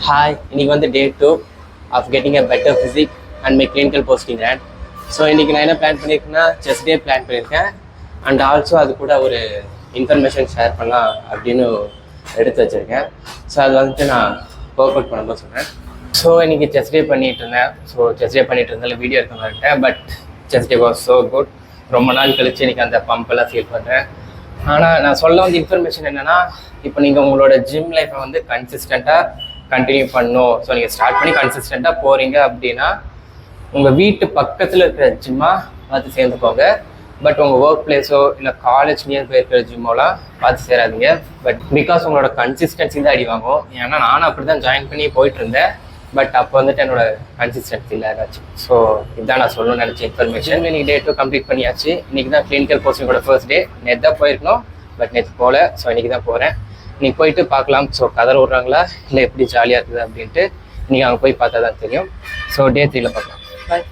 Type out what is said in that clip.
Hi, இன்னைக்கு வந்து day 2 of getting a better physique and my clinical posting rank. So இன்றைக்கி நான் என்ன பிளான் பண்ணியிருக்கேன்னா செஸ் டே பிளான் பண்ணியிருக்கேன். அண்ட் ஆல்சோ அது கூட ஒரு இன்ஃபர்மேஷன் ஷேர் பண்ணலாம் அப்படின்னு எடுத்து வச்சுருக்கேன். ஸோ அது வந்துட்டு நான் ஒர்க் அவுட் பண்ணும்போது சொன்னேன். ஸோ இன்றைக்கி செஸ் டே பண்ணிகிட்டு இருந்தேன். ஸோ செஸ் டே பண்ணிகிட்டு இருந்தாலும் வீடியோ எடுக்க மாட்டேன். But chess day was so good. ரொம்ப நாள் கழிச்சு இன்றைக்கி அந்த பம்பெல்லாம் ஃபீல் பண்ணுறேன். ஆனால் நான் சொல்ல வந்து இன்ஃபர்மேஷன் என்னென்னா, இப்போ நீங்கள் உங்களோட ஜிம் லைஃப்பை வந்து கன்சிஸ்டண்ட்டாக கண்டினியூ பண்ணணும். ஸோ நீங்கள் ஸ்டார்ட் பண்ணி கன்சிஸ்டண்ட்டாக போகிறீங்க அப்படின்னா உங்கள் வீட்டு பக்கத்தில் இருக்கிற ஜிம்மாக பார்த்து சேர்ந்துக்கோங்க. பட் உங்கள் ஒர்க் பிளேஸோ இல்லை காலேஜ் நியர் போய் இருக்கிற ஜிம்மோலாம் பார்த்து சேராதீங்க. பட் பிகாஸ் உங்களோட கன்சிஸ்டன்சி தான் அடி வாங்கும். ஏன்னா நானும் அப்படி தான் ஜாயின் பண்ணி போயிட்டு இருந்தேன். பட் அப்போ வந்துட்டு என்னோட கன்சிஸ்டன்சி இல்லை ஏதாச்சும். ஸோ இதுதான் நான் சொல்லணும்னு நினச்ச இன்ஃபர்மேஷன். இன்னைக்கு டே 2 கம்ப்ளீட் பண்ணியாச்சு. இன்றைக்கி தான் கிளினிக்கல் போஸ்டிங்கோட ஃபர்ஸ்ட் டே. நேற்று தான் போயிருக்கணும், பட் நேற்று போகல. ஸோ இன்றைக்கி தான் போகிறேன். இன்றைக்கி போயிட்டு பார்க்கலாம். ஸோ கதற விட்றாங்களா இல்லை எப்படி ஜாலியாக இருக்குது அப்படின்ட்டு இன்றைக்கி அங்கே போய் பார்த்தா தான் தெரியும். ஸோ டே 3ல பார்க்கலாம். பாய்.